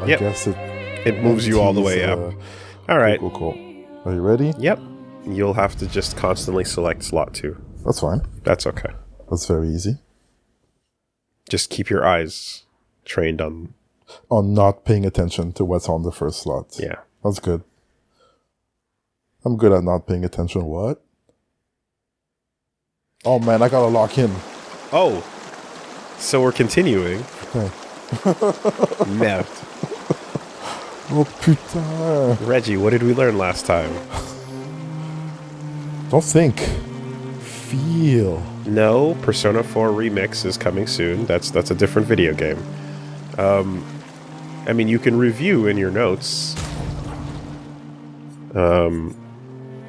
I Yep. guess It moves you all the way up. All right. Cool. Are you ready? Yep. You'll have to just constantly select slot 2. That's fine. That's okay. That's very easy. Just keep your eyes trained on... On not paying attention to what's on the first slot. Yeah. That's good. I'm good at not paying attention. What? Oh man, I gotta lock in. Oh. So we're continuing. Okay. Merde. Oh putain. Reggie, what did we learn last time? Don't think. Feel. No, Persona 4 Remix is coming soon. That's a different video game. I mean, you can review in your notes.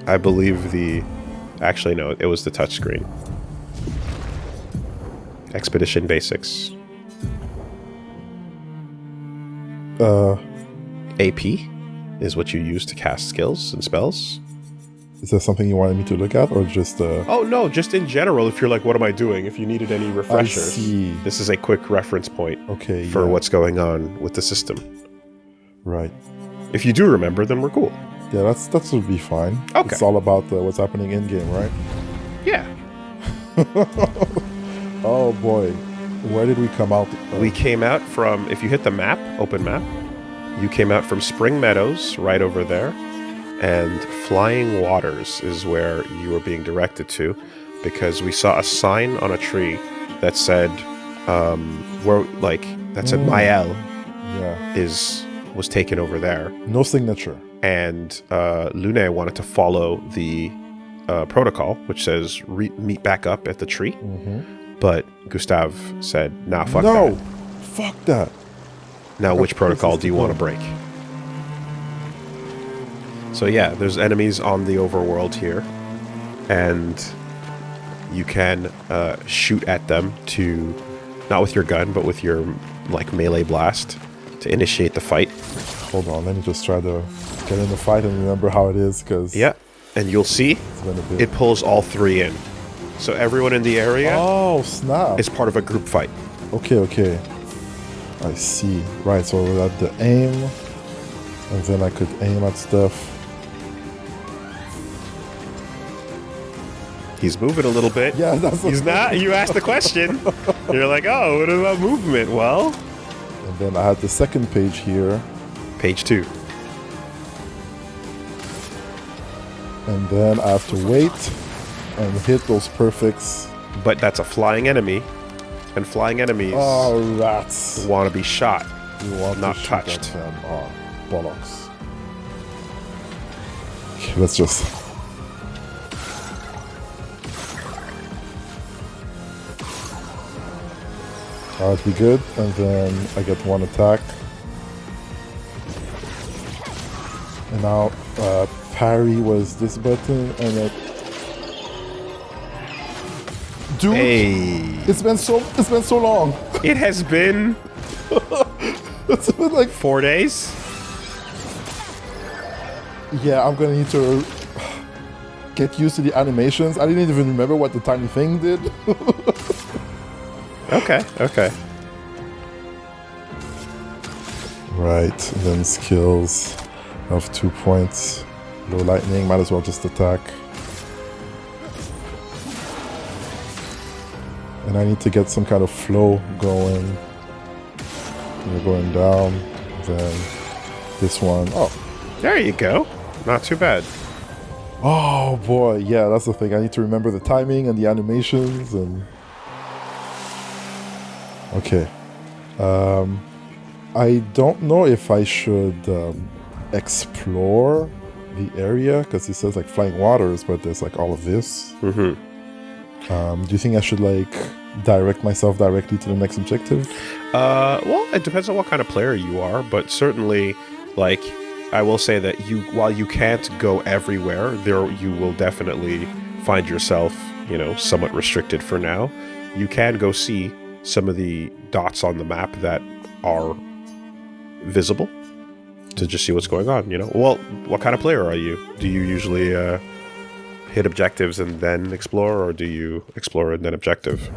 I believe actually, no, it was the touchscreen. Expedition Basics. AP is what you use to cast skills and spells. Is that something you wanted me to look at, or just... Oh, no, just in general, if you're like, what am I doing? If you needed any refreshers. I see. This is a quick reference point for what's going on with the system. Right. If you do remember, then we're cool. Yeah, that would be fine. Okay. It's all about what's happening in-game, right? Yeah. Oh boy. Where did we come out? We came out from, if you hit the map, open map, you came out from Spring Meadows, right over there, and Flying Waters is where you were being directed to, because we saw a sign on a tree that said, Mael was taken over there. No signature. And Lune wanted to follow the protocol, which says meet back up at the tree. Mm-hmm. But Gustav said, nah, fuck that. No, fuck that. Now, which protocol do you want to break? So yeah, there's enemies on the overworld here, and you can shoot at them to, not with your gun, but with your melee blast to initiate the fight. Hold on, let me just try to get in the fight and remember how it is, because... Yeah, and you'll see it pulls all 3 in. So everyone in the area is part of a group fight. Okay. I see. Right, so we had the aim, and then I could aim at stuff. He's moving a little bit. Yeah, that's He's not. You asked the question. You're like, oh, what about movement? Well... And then I had the second page here. Page 2. And then I have to wait and hit those perfects. But that's a flying enemy. And flying enemies rats. Want to be shot. You want not to shoot touched. At them. Oh, bollocks. Okay, let's just... Alright, we good. And then I get 1 attack. And now parry was this button, and it... Dude, it's been so long. It has been... It's been like 4 days? Yeah, I'm gonna need to get used to the animations. I didn't even remember what the tiny thing did. Okay. Right, then skills of 2 points. Low lightning, might as well just attack. And I need to get some kind of flow going. We're going down, then this one. Oh, there you go. Not too bad. Oh boy, yeah, that's the thing. I need to remember the timing and the animations and... Okay. I don't know if I should explore the area, because it says Flying Waters, but there's all of this. Mm-hmm. Do you think I should direct myself directly to the next objective? Well, it depends on what kind of player you are, but certainly, I will say that while you can't go everywhere, you will definitely find yourself, somewhat restricted for now. You can go see some of the dots on the map that are visible to just see what's going on, Well, what kind of player are you? Do you usually hit objectives and then explore, or do you explore and then objective?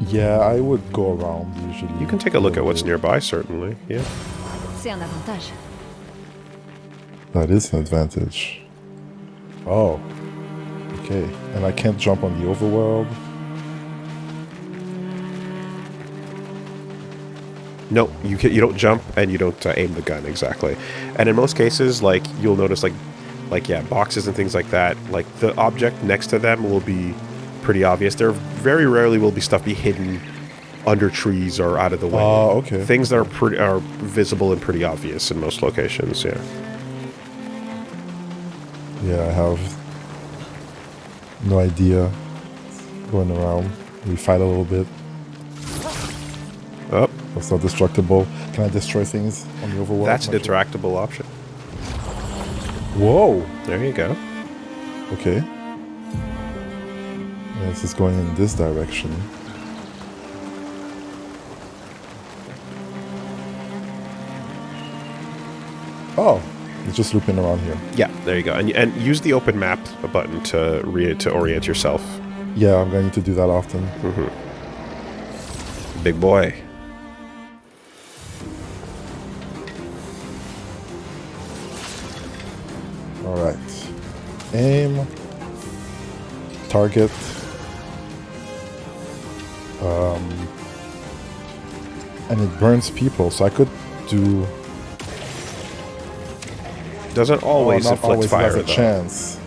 Yeah, I would go around usually. You can take a look at what's nearby, certainly. Yeah. C'est un avantage. That is an advantage. Oh. Okay. And I can't jump on the overworld. No, you don't jump and you don't aim the gun exactly. And in most cases, like you'll notice, like yeah, boxes and things like that. Like the object next to them will be pretty obvious. There very rarely will be stuff be hidden under trees or out of the way. Oh, okay. Things that are visible and pretty obvious in most locations. Yeah. Yeah, I have no idea. Going around. We fight a little bit. Oh, It's not destructible. Can I destroy things on the overworld? that's an interactable option. Whoa! There you go. Okay. Yeah, this is going in this direction. Oh, it's just looping around here. Yeah, there you go. And use the open map button to orient yourself. Yeah, I'm going to do that often. Big boy. Alright. Aim. Target. And it burns people, so I could do... Doesn't always not inflict always fire, has a though. chance.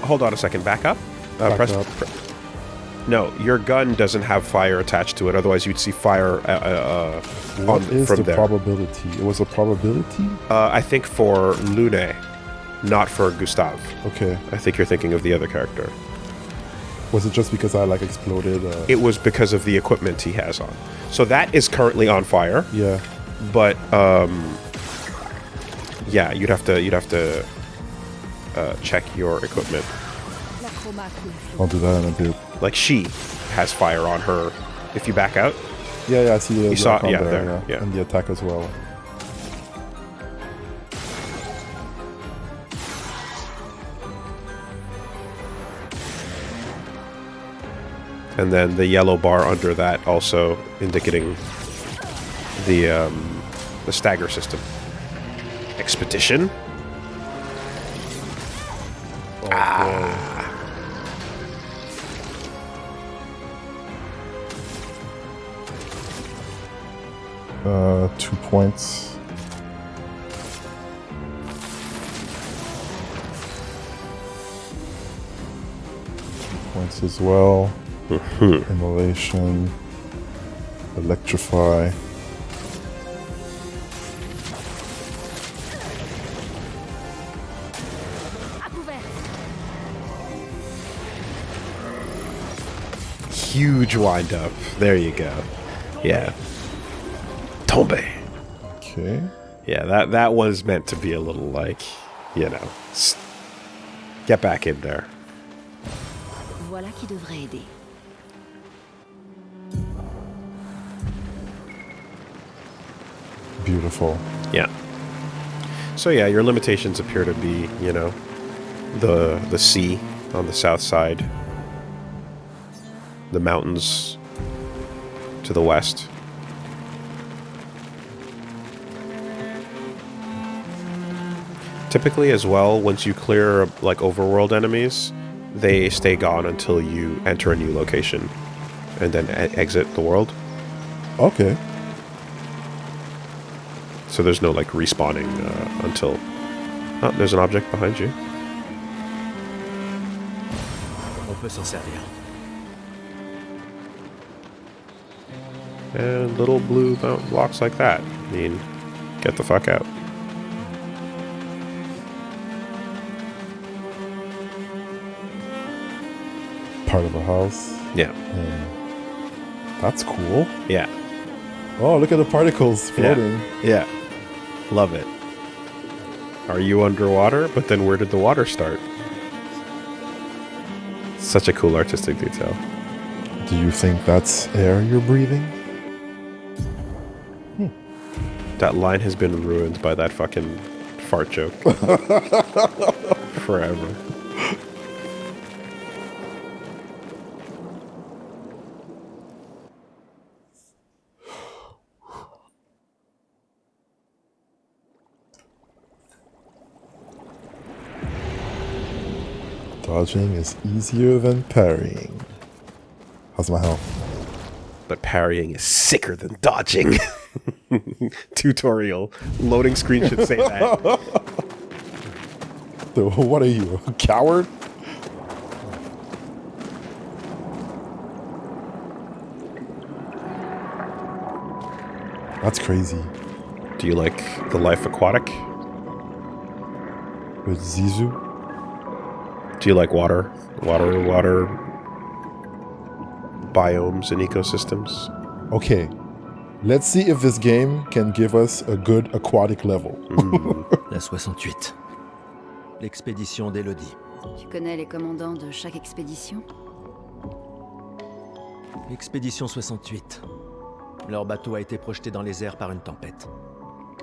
Hold on a second. Back up. Back up. No, your gun doesn't have fire attached to it. Otherwise, you'd see fire What is from the there. probability? It was a probability? I think for Lune, not for Gustav. Okay. I think you're thinking of the other character. Was it just because I like exploded? It was because of the equipment he has on. So that is currently on fire. Yeah. But yeah, you'd have to check your equipment. La chroma coule. I'll do that in a bit. Like she has fire on her. If you back out, Yeah, I see the saw it, icon yeah, there, there, yeah. And the attack as well. and then the yellow bar under that also indicating the stagger system. Expedition. Oh, 2 points. Points as well. Immolation. Electrify. À couvert. Huge wind up. There you go. Yeah. Tombe. Okay. Yeah, that was meant to be a little like, you know, get back in there. Voilà qui devrait aider. Beautiful. Yeah. So yeah, your limitations appear to be, you know, the sea on the south side, the mountains to the west. Typically as well, once you clear like overworld enemies, they stay gone until you enter a new location and then exit the world. Okay. So there's no like respawning until... Oh, there's an object behind you. On peut s'en servir. And little blue mountain blocks like that. I mean, get the fuck out. Part of a house. Yeah. That's cool. Yeah. Oh, look at the particles floating. Yeah. Love it. Are you underwater? But then where did the water start? Such a cool artistic detail. Do you think that's air you're breathing? That line has been ruined by that fucking fart joke. Forever. Dodging is easier than parrying. How's my health? But parrying is sicker than dodging. Tutorial. Loading screen should say that. So, what are you, a coward? That's crazy. Do you like the life aquatic? With Zizou? Do you like water biomes and ecosystems? Okay, let's see if this game can give us a good aquatic level. La 68. L'expédition d'Elodie. Tu connais les commandants de chaque expédition? Expédition 68. Leur bateau a été projeté dans les airs par une tempête.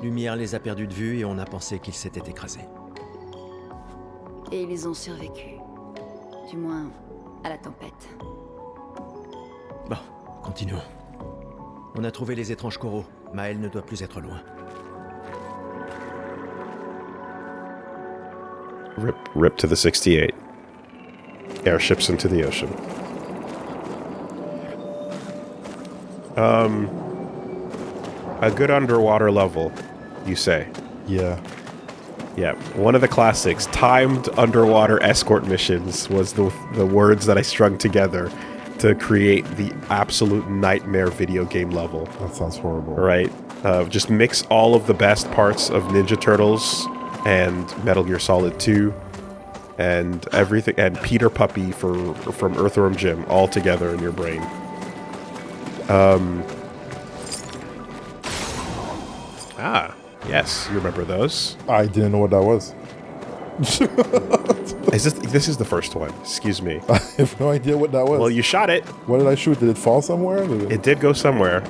Lumière les a perdus de vue et on a pensé qu'ils s'étaient écrasés. Et ils ont survécu. Du moins, à la tempête. Bon, continuons. On a trouvé les étranges coraux. Maël ne doit plus être loin. Rip to the 68. Airships into the ocean. A good underwater level, you say? Yeah. Yeah, one of the classics, timed underwater escort missions, was the words that I strung together to create the absolute nightmare video game level. That sounds horrible. Right? Just mix all of the best parts of Ninja Turtles and Metal Gear Solid 2 and everything, and Peter Puppy from Earthworm Jim all together in your brain. Yes, you remember those. I didn't know what that was. This is the first one, excuse me. I have no idea what that was. Well, you shot it. What did I shoot? Did it fall somewhere? It did go somewhere.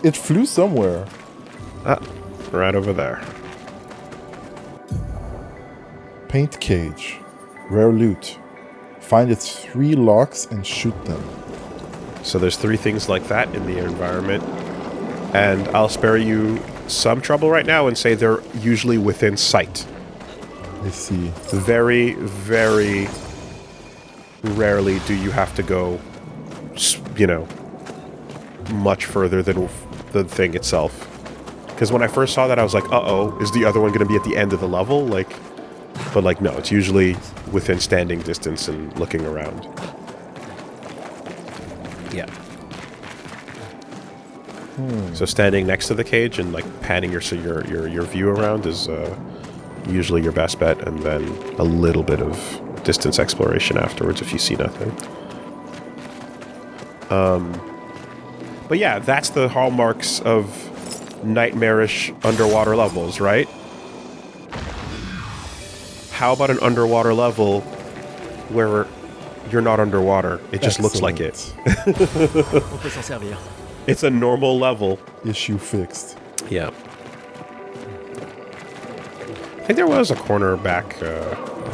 It flew somewhere. Right over there. Paint cage. Rare loot. Find its 3 locks and shoot them. So there's 3 things like that in the environment. And I'll spare you some trouble right now and say they're usually within sight. I see. Very, very rarely do you have to go, much further than the thing itself. Because when I first saw that, I was like, uh-oh, is the other one going to be at the end of the level? But no, it's usually within standing distance and looking around. Yeah. So standing next to the cage and panning your view around is usually your best bet, and then a little bit of distance exploration afterwards if you see nothing. But yeah, that's the hallmarks of nightmarish underwater levels, right? How about an underwater level where you're not underwater? It just looks like it. On peut s'en servir. It's a normal level. Issue fixed. Yeah. I think there was a corner back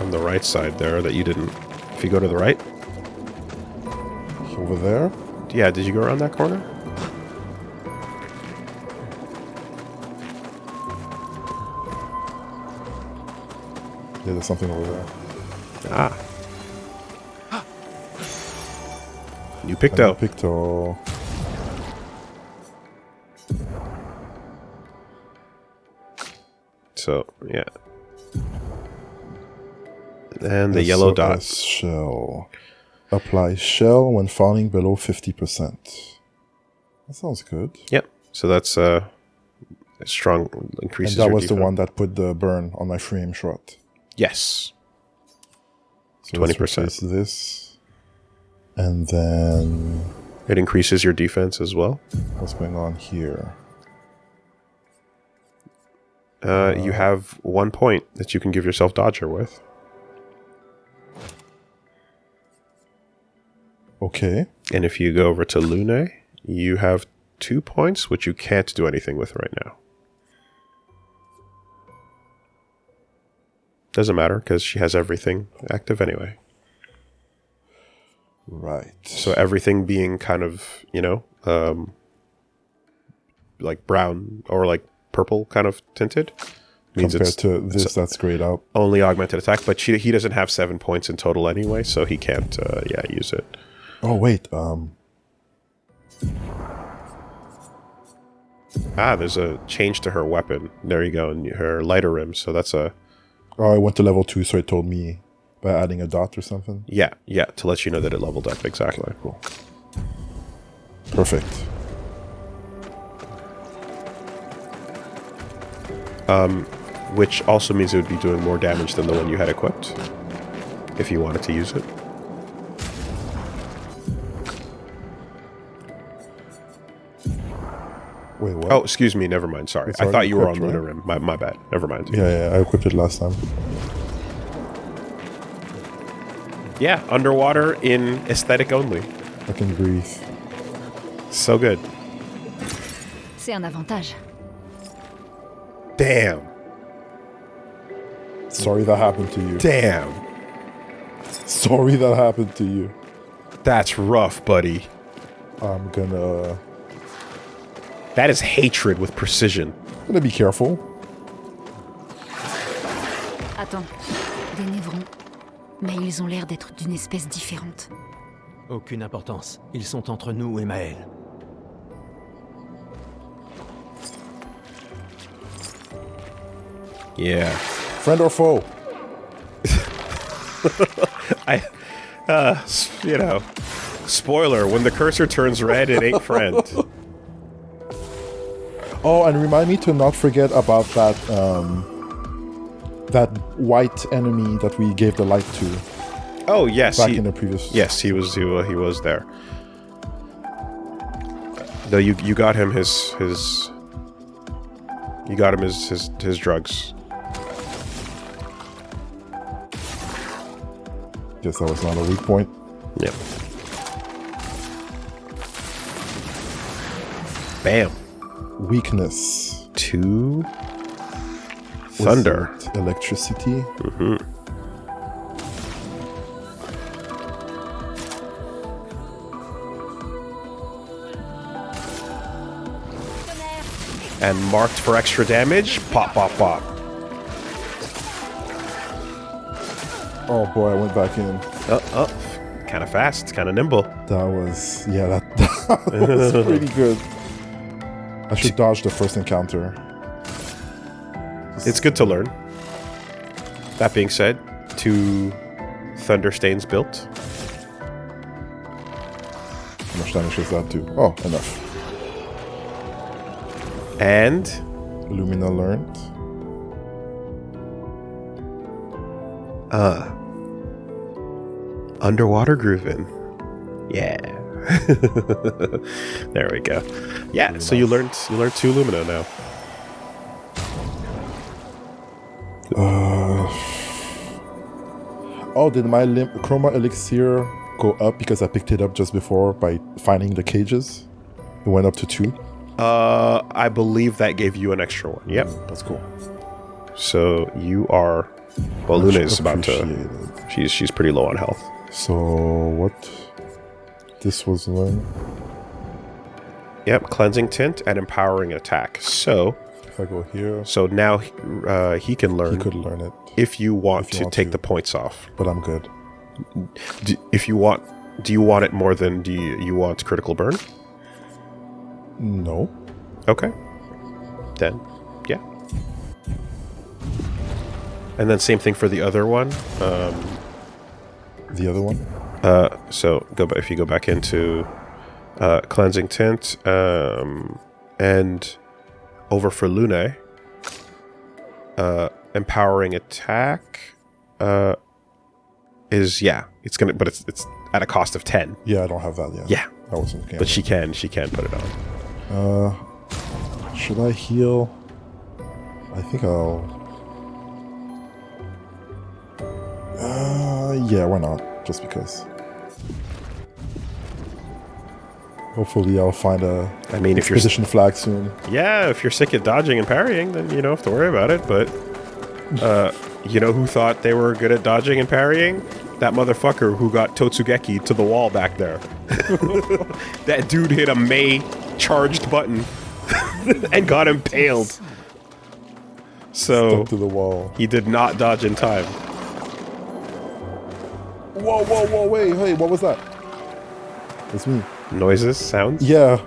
on the right side there that you didn't. If you go to the right. Over there? Yeah, did you go around that corner? Yeah, there's something over there. Ah. New Picto. Picto. So, yeah. And the yellow dot. Shell. Apply shell when falling below 50%. That sounds good. Yep. So that's a strong increases And that your was the defense. one that put the burn on my frame shot. Yes. So 20%. let's replace this. And then It increases your defense as well. what's going on here? You have 1 point that you can give yourself Dodger with. Okay. And if you go over to Lune, you have 2 points, which you can't do anything with right now. Doesn't matter, because she has everything active anyway. Right. So everything being kind of, like brown or like purple kind of tinted. Means Compared to this, that's grayed out. Only augmented attack, but he doesn't have 7 points in total anyway, so he can't, use it. Oh, wait. There's a change to her weapon. There you go, and her lighter rim, so that's a... Oh, I went to level 2, so it told me by adding a dot or something? Yeah, to let you know that it leveled up, exactly. Okay, cool. Perfect. Which also means it would be doing more damage than the one you had equipped, if you wanted to use it. Wait, what? Oh, excuse me, never mind, sorry. I thought you were on Lunar Rim. My bad, never mind. Yeah, I equipped it last time. Yeah, underwater in aesthetic only. I can breathe. So good. C'est un avantage. Damn. Sorry that happened to you. Damn. Sorry that happened to you. That's rough, buddy. I'm gonna That is hatred with precision. be careful. Attends, des névrons. Mais ils ont l'air d'être d'une espèce différente. Aucune importance. Ils sont entre nous et Maël. Yeah. Friend or foe? Spoiler, when the cursor turns red, it ain't friend. Oh, and remind me to not forget about that that white enemy that we gave the light to Oh, yes. back in the previous. Yes, he was there. No, you got him his you got him his drugs. Guess that was not a weak point. Yep. Bam. Weakness. 2 Was thunder. it electricity. And marked for extra damage. Pop, pop, pop. Oh boy, I went back in. Kind of fast, kind of nimble. That was that was pretty good. I should dodge the first encounter. It's good to learn. That being said, 2 thunder stains built. How much damage does that do? Oh, enough. And Lumina learned. underwater grooving. Yeah. There we go. Yeah, so you learned 2 Lumina now. Oh, did my Chroma Elixir go up because I picked it up just before by finding the cages? It went up to 2. I believe that gave you an extra 1. Yep. That's cool. So you are... Well, Luna is about to... Appreciated. She's pretty low on health. So, what? This was learned. Yep, cleansing tint and empowering attack. So... If I go here... So now he can learn... He could learn it. If you want to take the points off. But I'm good. Do you want it more than do you want critical burn? No. Okay. Then, yeah. And then same thing for the other one. The other one? So if you go back into cleansing tint, and over for Lune, empowering attack is it's gonna, but it's at a cost of 10. Yeah, I don't have that yet. Yeah, I wasn't looking at but it. she can put it on. Should I heal? I think I'll... yeah, why not? Just because. Hopefully I'll find a if you're expedition flag soon. Yeah, if you're sick at dodging and parrying, then you don't have to worry about it, but you know who thought they were good at dodging and parrying? That motherfucker who got Totsugeki to the wall back there. That dude hit a Mei charged button and got impaled. So Stuck to the wall. he did not dodge in time. Whoa, whoa, whoa, wait, hey, what was that? It's me. Noises, sounds. Yeah.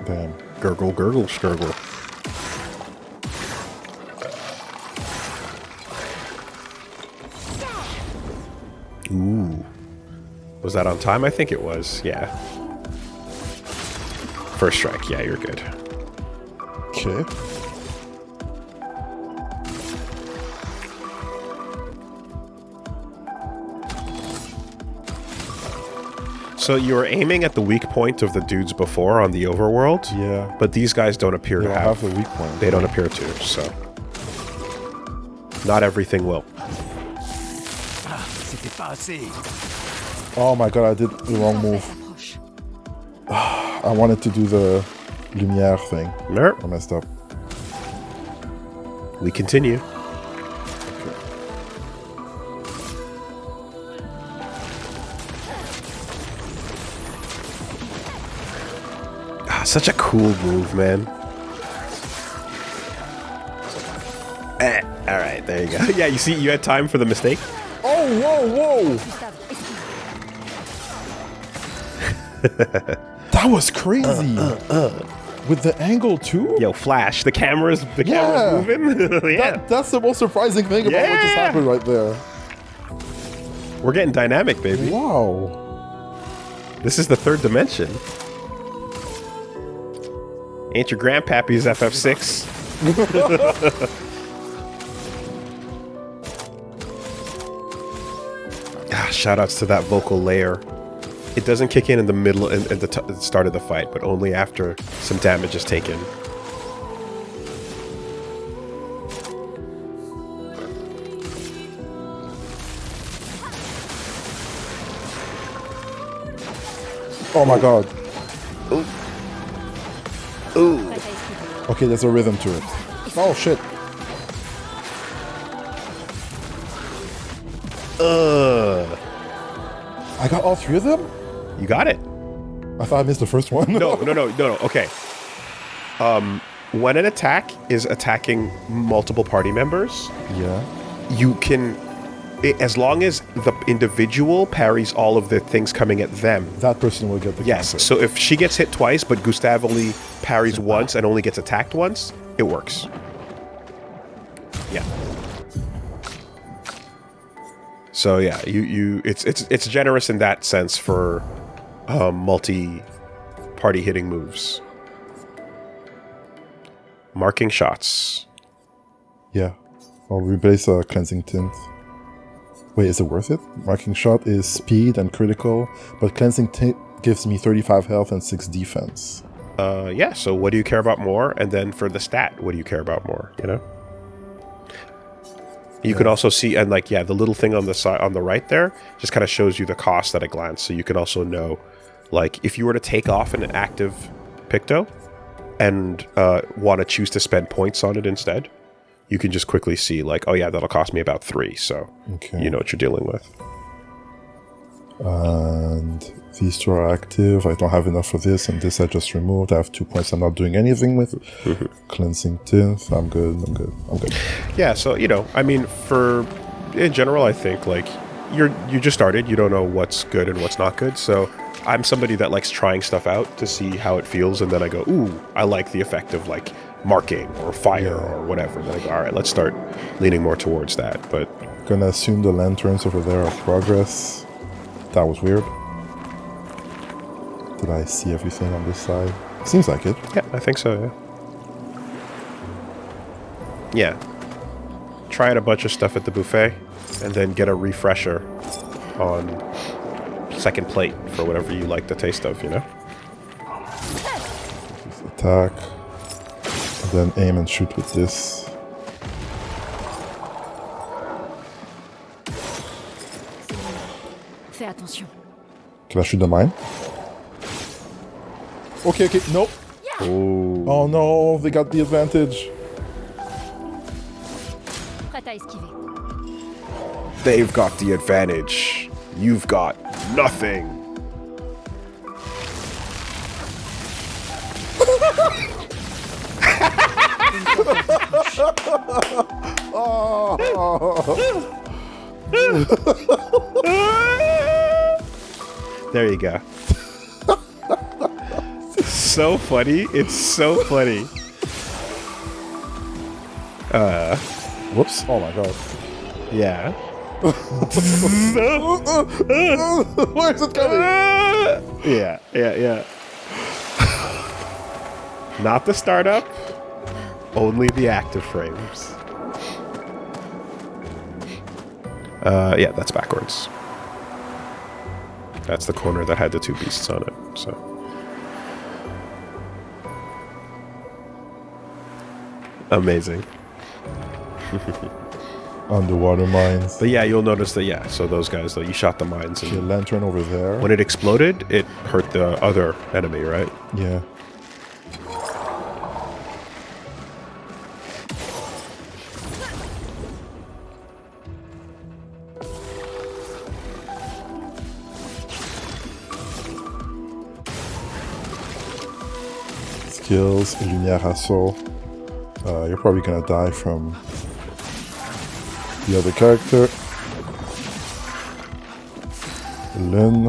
Damn. Gurgle, gurgle, skirgle. Ooh. Was that on time? I think it was. Yeah. First strike. Yeah, you're good. Okay. So you were aiming at the weak point of the dudes before on the overworld. Yeah. But these guys don't appear They to don't have. have the weak point. They don't appear to, so. Not everything will. Oh my god, I did the wrong move. I wanted to do the Lumière thing. Mer, I messed up. we continue. Ah, such a cool move, man. All right, there you go. Yeah, you see, you had time for the mistake. Oh, whoa, whoa! That was crazy! With the angle too? Yo, Flash, the camera's moving. Yeah, That's the most surprising thing about what just Yeah. happened right there. we're getting dynamic, baby. Wow. This is the third dimension. Ain't your grandpappy's FF6. Shoutouts to that vocal layer. It doesn't kick in the middle and at the start of the fight, but only after some damage is taken. Oh my god. Ooh. Okay, there's a rhythm to it. Oh shit. I got all three of them? You got it. I thought I missed the first one. No. Okay. When an attack is attacking multiple party members, Yeah. you can, as long as the individual parries all of the things coming at them. That person will get the Yes. counter. So if she gets hit twice, but Gustave only parries once and only gets attacked once, it works. Yeah. So yeah, it's generous in that sense for multi-party hitting moves. Marking shots. Yeah. I'll replace a cleansing tint. Wait, is it worth it? Marking shot is speed and critical, but cleansing tint gives me 35 health and 6 defense. Yeah. So what do you care about more? And then for the stat, what do you care about more? You know. You can also see, and like, yeah, the little thing on the side, on the right there, just kind of shows you the cost at a glance. So you can also know, like, if you were to take off an active Picto and want to choose to spend points on it instead, you can just quickly see, like, oh yeah, that'll cost me about 3. So Okay. you know what you're dealing with. And these two are active. I don't have enough for this, and this I just removed. I have 2 points I'm not doing anything with. Cleansing tint. I'm good. Yeah. So, you know, I mean, in general, I think, like, you just started. You don't know what's good and what's not good. So I'm somebody that likes trying stuff out to see how it feels, and then I go, ooh, I like the effect of, like, marking or fire or whatever. And then I go, all right, let's start leaning more towards that. But Gonna assume the lanterns over there are progress. That was weird. Did I see everything on this side? Seems like it. yeah, I think so, yeah. Yeah. Try out a bunch of stuff at the buffet, and then get a refresher on second plate for whatever you like the taste of, you know? Attack. And then aim and shoot with this. Fais attention. Can I shoot the mine? Okay, nope. Oh no, they got the advantage. Prête à esquiver. They've got the advantage. You've got nothing. There you go. So funny. It's so funny. Whoops. Oh my god. Yeah. Where is it coming? Yeah. Not the startup. Only the active frames. Yeah, that's backwards. That's the corner that had the two beasts on it, so. Amazing. Underwater mines. But yeah, you'll notice that, yeah, so those guys, though, you shot the mines, Okay, and lantern over there. when it exploded, it hurt the other enemy, right? Yeah. Skills, Lumière Assaut. You're probably gonna die from the other character. Lune.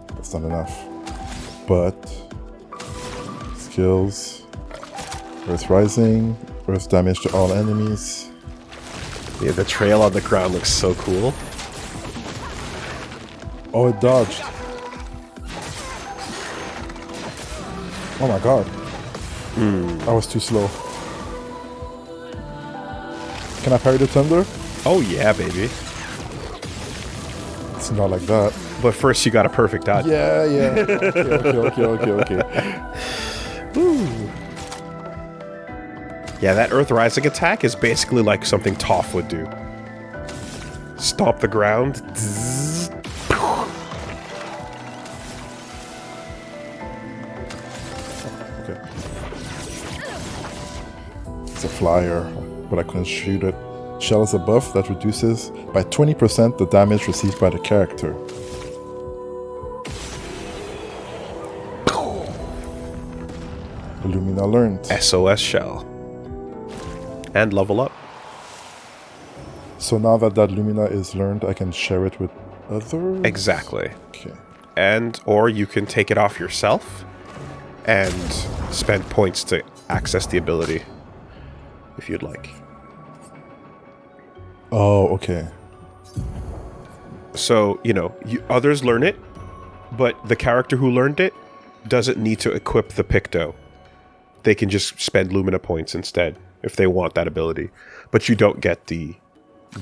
That's not enough. But skills. Earth Rising. Earth damage to all enemies. Yeah, the trail on the ground looks so cool. Oh, it dodged. Oh my god. I was too slow. Can I parry the thunder? Oh yeah, baby. It's not like that. But first you got a perfect dodge. Yeah. Okay. Yeah, that Earth Rising attack is basically like something Toph would do. Stomp the ground. Zzz. Okay. It's a flyer, but I couldn't shoot it. Shell is a buff that reduces by 20% the damage received by the character. Illumina learned. SOS shell. And level up. So now that Lumina is learned, I can share it with others? Exactly. Okay. And or you can take it off yourself and spend points to access the ability if you'd like. Oh, okay. So, others learn it, but the character who learned it doesn't need to equip the Picto. They can just spend Lumina points instead if they want that ability. But you don't get the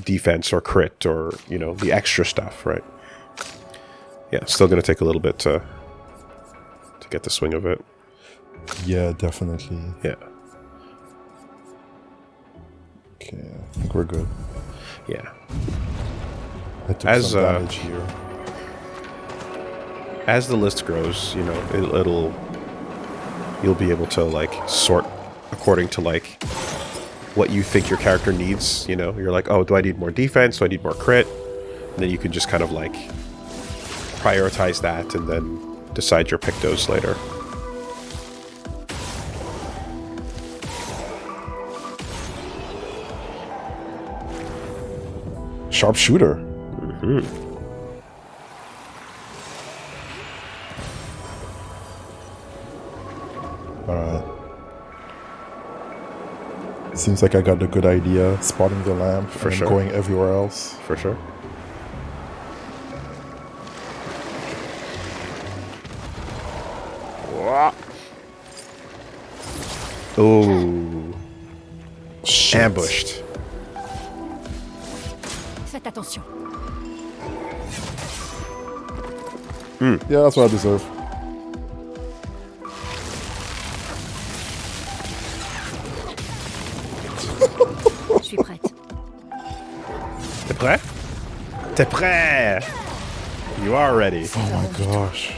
defense or crit or, the extra stuff, right? Yeah, still going to take a little bit to get the swing of it. Yeah, definitely. Yeah. Okay, I think we're good. Yeah. I took some damage here. As the list grows, you'll be able to sort according to what you think your character needs. You're like, oh, do I need more defense? Do I need more crit? And then you can just kind of prioritize that and then decide your Pictos later. Sharpshooter. Mm-hmm. Alright. Seems like I got the good idea, spotting the lamp For and sure. going everywhere else. For sure. Ooh. Shit. Ambushed. Faites attention. Yeah, that's what I deserve. Je suis prête. T'es prêt? T'es prêt? You are ready. Oh my gosh.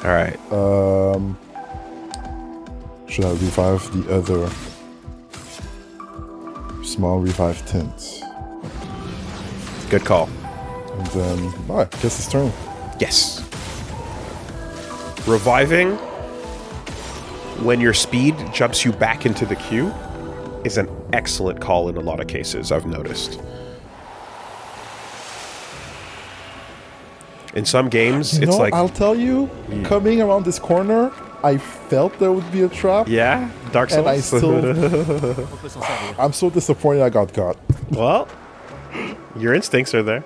Alright. Should I revive the other small revive tint? Good call. And then, I guess it's turn. Yes. Reviving when your speed jumps you back into the queue is an excellent call in a lot of cases, I've noticed. In some games, it's like... I'll tell you, coming around this corner, I felt there would be a trap. Yeah? Dark Souls? And I still... I'm so disappointed I got got. Well, your instincts are there.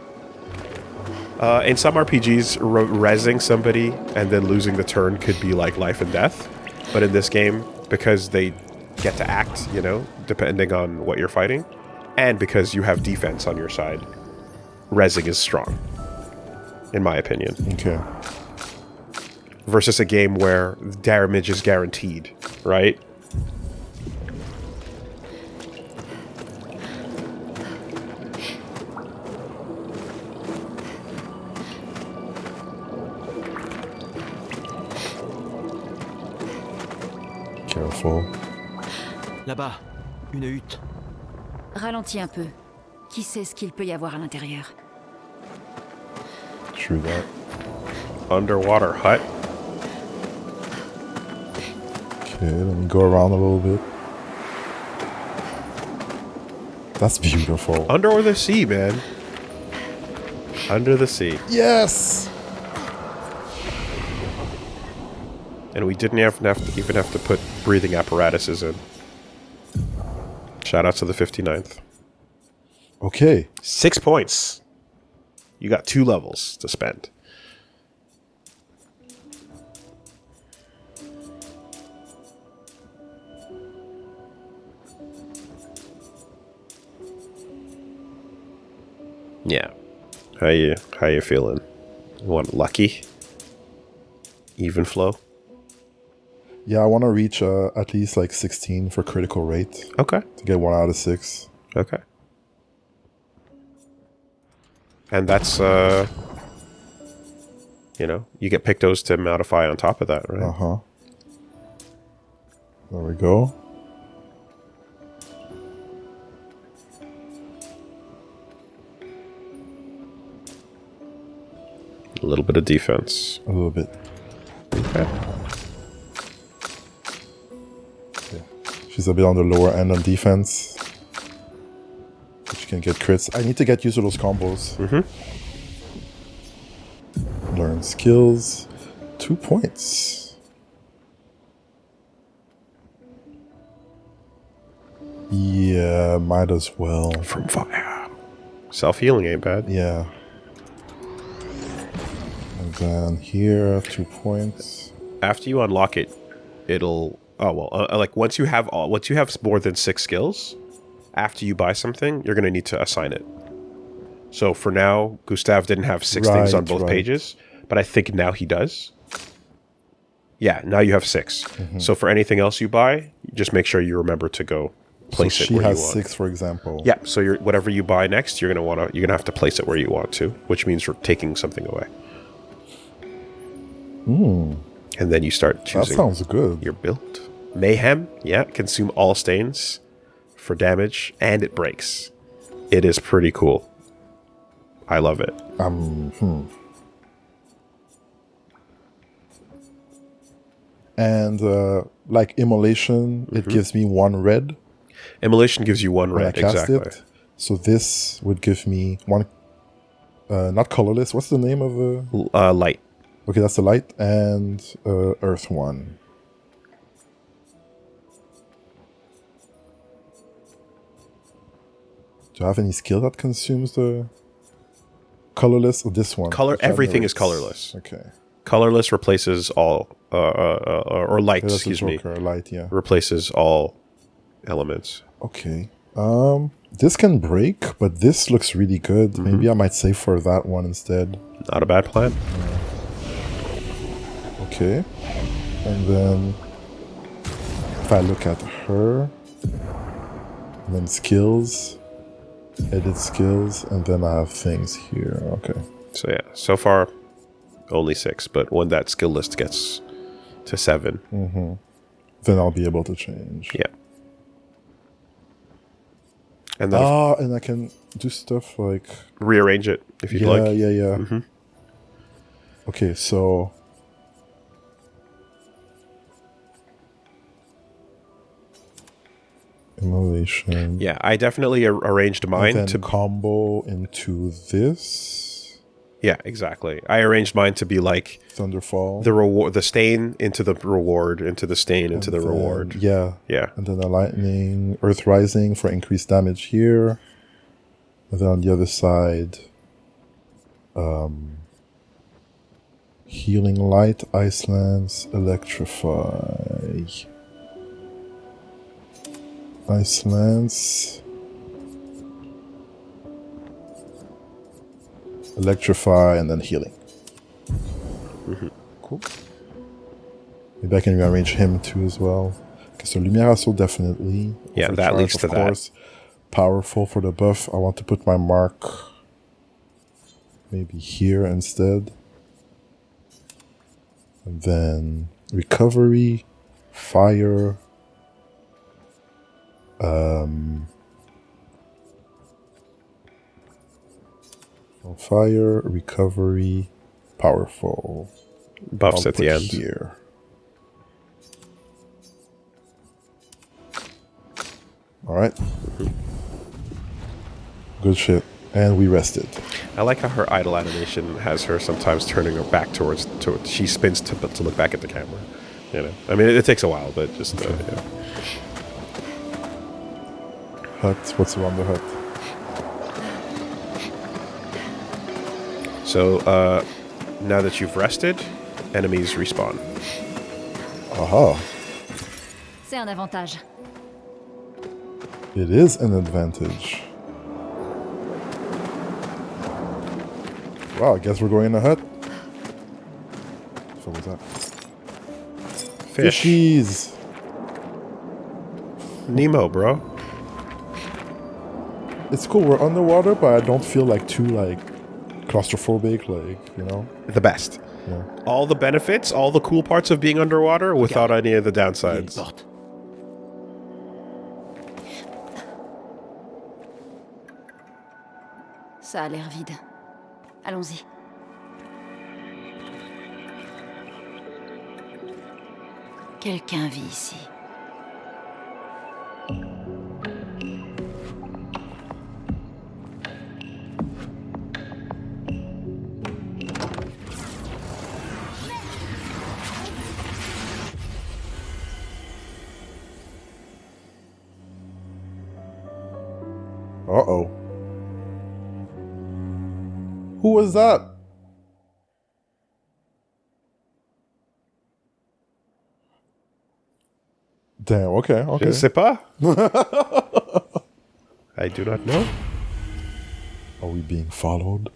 In some RPGs, rezzing somebody and then losing the turn could be like life and death. But in this game, because they get to act, you know, depending on what you're fighting, and because you have defense on your side, rezzing is strong, in my opinion. Okay. Versus a game where damage is guaranteed, right? Careful. Là-bas, une hutte. Ralentis un peu. Qui sait ce qu'il peut y avoir à l'intérieur? True that. Underwater hut. Okay, let me go around a little bit. That's beautiful. Under the sea, man. Under the sea. Yes! And we didn't even have to put breathing apparatuses in. Shout out to the 59th. Okay. 6 points. You got 2 levels to spend. Yeah. How you feeling? You want lucky? Even flow? Yeah, I want to reach at least like 16 for critical rate. Okay. To get 1 out of 6. Okay. And that's, you know, you get Pictos to modify on top of that, right? Uh-huh. There we go. A little bit of defense. A little bit. Okay. Yeah. She's a bit on the lower end on defense. But she can get crits. I need to get used to those combos. Mm-hmm. Learn skills. 2 points. Yeah, might as well. From fire. Self-healing ain't bad. Yeah. And then here, 2 points. After you unlock it, it'll... Oh, well, like, once you have more than 6 skills, after you buy something, you're going to need to assign it. So for now, Gustav didn't have 6 things on both pages, but I think now he does. Yeah, now you have 6. Mm-hmm. So for anything else you buy, just make sure you remember to go place it where you want. She has 6, for example. Yeah, so whatever you buy next, you're gonna have to place it where you want to, which means you're taking something away. And then you start choosing. That sounds good. Your build. Mayhem, yeah, consume all stains for damage, and it breaks. It is pretty cool. I love it. And like immolation, it gives me 1 red. Immolation gives you 1 red, exactly. It. So this would give me 1. Not colorless. What's the name of light. Okay, that's the light, and earth 1. Do I have any skill that consumes the colorless or this one? Everything is colorless. Okay. Colorless replaces all, or light, excuse me. Light, yeah. Replaces all elements. Okay. This can break, but this looks really good. Maybe I might save for that one instead. Not a bad plan. Okay. And then if I look at her, and then skills, edit skills, and then I have things here. Okay. So yeah, so far only 6, but when that skill list gets to 7, then I'll be able to change. Yeah. And then and I can do stuff like... rearrange it if you'd yeah, like. Yeah. Mm-hmm. Okay, so... Immolation. Yeah, I definitely arranged mine and then to combo into this. Yeah, exactly. I arranged mine to be like Thunderfall. the reward, the stain into the reward, into the stain into the then, reward. Yeah. Yeah. And then a lightning, Earth Rising for increased damage here. And then on the other side, Healing Light, Ice Lance, Electrify. Ice Lance. Electrify, and then Healing. Mm-hmm. Cool. Maybe I can rearrange him too as well. Okay, so Lumière Assault definitely. Yeah, that Overcharge, leads to of course. that. Powerful for the buff. I want to put my mark maybe here instead. And then recovery, fire, fire, recovery, powerful. Buffs I'll at the put end. Here. All right. Good shit. And we rested. I like how her idle animation has her sometimes turning her back towards she spins to look back at the camera. You know, I mean, it takes a while, but just yeah. Hut. What's around the hut? So now that you've rested, enemies respawn. Aha. C'est un avantage. It is an advantage. Wow, I guess we're going in the hut. So what's that? Fish. Fishies! Nemo, bro. It's cool, we're underwater, but I don't feel like too claustrophobic, you know? The best. Yeah. All the benefits, all the cool parts of being underwater without any of the Il y a une downsides. porte. Ça a l'air vide. Allons-y. Quelqu'un vit ici. Uh-oh. Who was that? Damn, okay. Je ne sais pas. I do not know. Are we being followed?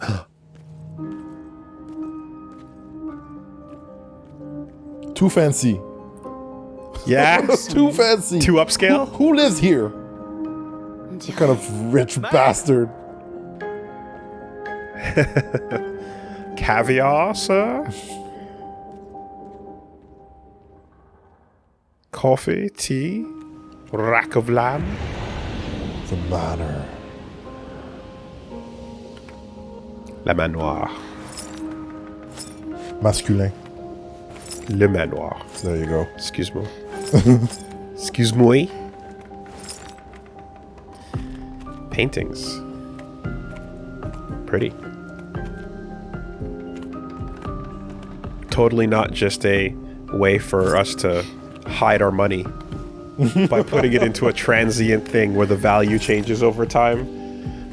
Too fancy. Yeah. Too fancy. Too upscale. Who lives here? On What dirait kind of rich bastard? Caviar, sir. Coffee, tea, rack of lamb. The manor. La manoir. Masculin. Le manoir. There you go. Excuse-moi. Excuse-moi. Paintings. Pretty. Totally not just a way for us to hide our money by putting it into a transient thing where the value changes over time.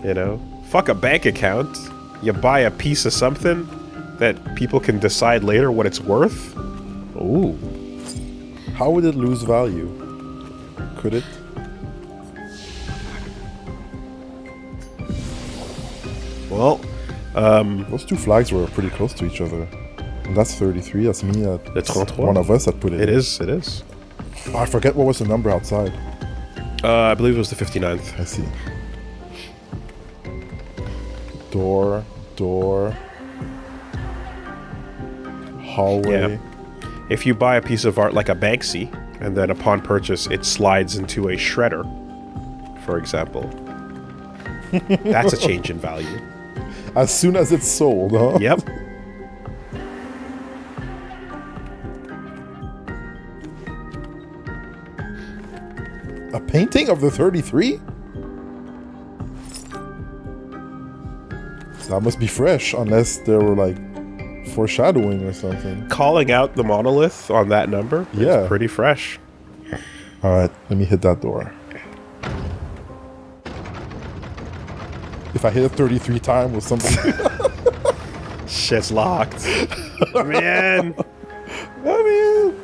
You know? Fuck a bank account. You buy a piece of something that people can decide later what it's worth. Ooh. How would it lose value? Could it? Well, Those two flags were pretty close to each other. And that's 33. That's me. That's 33. One of us that put it. it in. is. It is. Oh, I forget what was the number outside. I believe it was the 59th. I see. Door. Hallway. Yeah. If you buy a piece of art like a Banksy, and then upon purchase it slides into a shredder, for example, That's a change in value. As soon as it's sold, huh? Yep. A painting of the 33? That must be fresh, unless they were like foreshadowing or something. Calling out the monolith on that number Yeah. is pretty fresh. Alright, let me hit that door. If I hit it 33 times with something. Shit's locked. Man. I mean,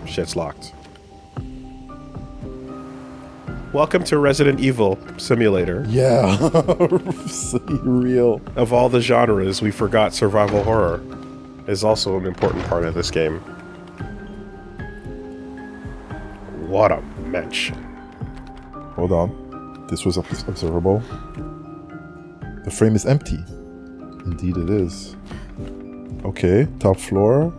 Shit's locked. Welcome to Resident Evil Simulator. yeah. Real. Of all the genres, we forgot survival horror is also an important part of this game. What a mensch. Hold on. This was observable. The frame is empty. Indeed it is. Okay, top floor.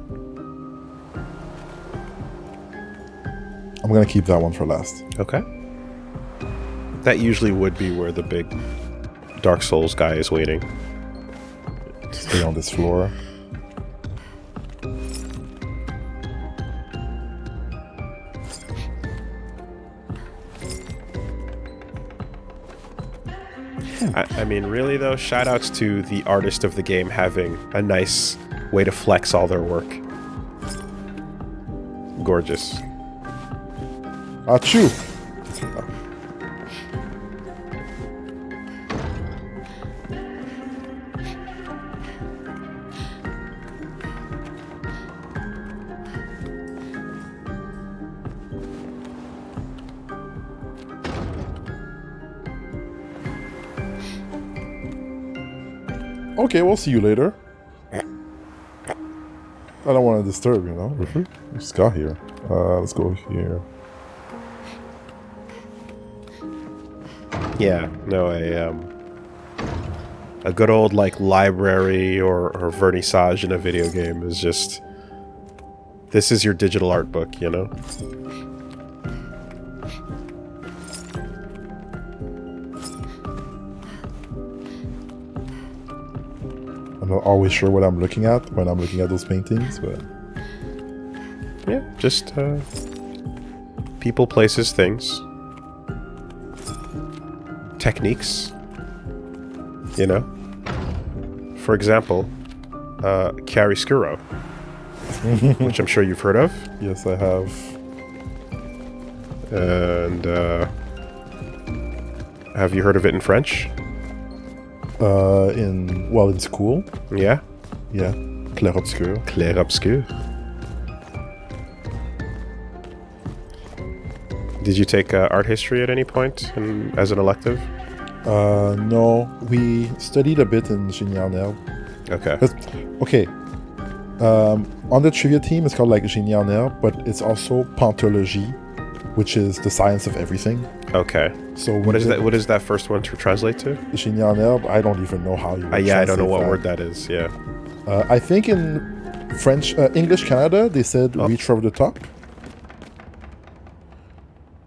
I'm gonna keep that one for last. Okay. That usually would be where the big Dark Souls guy is waiting. Stay on this floor. I mean, really though, shoutouts to the artist of the game having a nice way to flex all their work. Gorgeous. Achoo! Okay, we'll see you later. I don't want to disturb, you know? We just got here. Let's go here. Yeah, no, a good old like library or vernissage in a video game is just, this is your digital art book, you know? I'm not always sure what I'm looking at when I'm looking at those paintings, but Yeah, just people, places, things. Techniques, you know? For example, chiaroscuro, which I'm sure you've heard of. yes, I have. And have you heard of it in French? In school. Yeah? Yeah. Clair Obscur. Clair Obscur. Did you take art history at any point as an elective? No, we studied a bit in Génie en Herbe. Okay. Okay. On the trivia team, it's called like Génie en Herbe, but it's also Pantologie, which is the science of everything. Okay. So What is that? What is that first one to translate to? Génie en Herbe, I don't even know how you would Yeah, I don't know translate what that. word that is. Yeah. I think in French, English Canada, they said reach over the top.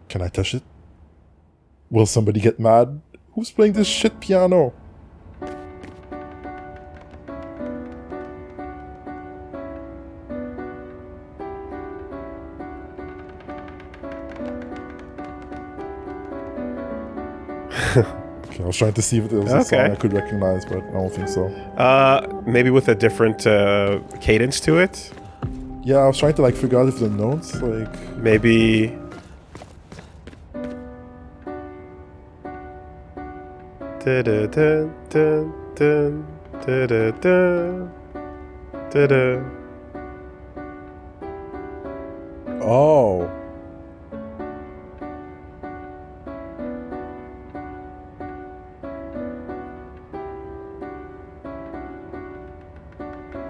Can I touch it? Will somebody get mad? Who's playing this shit piano? Okay, I was trying to see if there was a song Okay. I could recognize, but I don't think so. Maybe with a different cadence to it. Yeah, I was trying to like figure out if the notes like. Maybe. Da-da-da, da-da, da-da-da, da-da. Oh.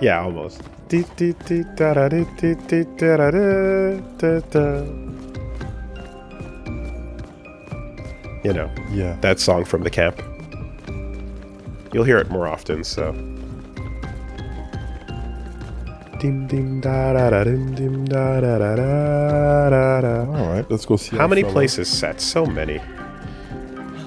Yeah, almost. Di-di-di-da-da-di-di-di-da-da-da-da-da. You know, Yeah. that song from the camp. You'll hear it more often, so. Dim dim da da da dim dim da da da da da da. All right, let's go see. How our many fellow. places set? So many.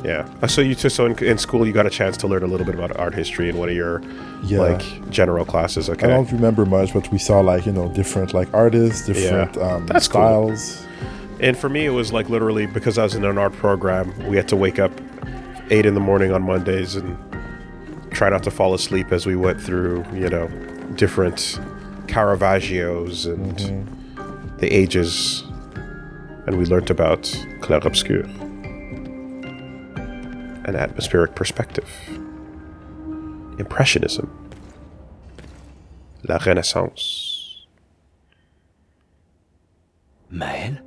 Yeah. So in school you got a chance to learn a little bit about art history in one of your like general classes. Okay. I don't remember much, but we saw like, you know, different like artists, different That's styles. Cool. And for me, it was like literally because I was in an art program, we had to wake up 8 in the morning on Mondays and try not to fall asleep as we went through, you know, different Caravaggios and the ages. And we learnt about Clair Obscur, an atmospheric perspective, Impressionism, La Renaissance. Maël?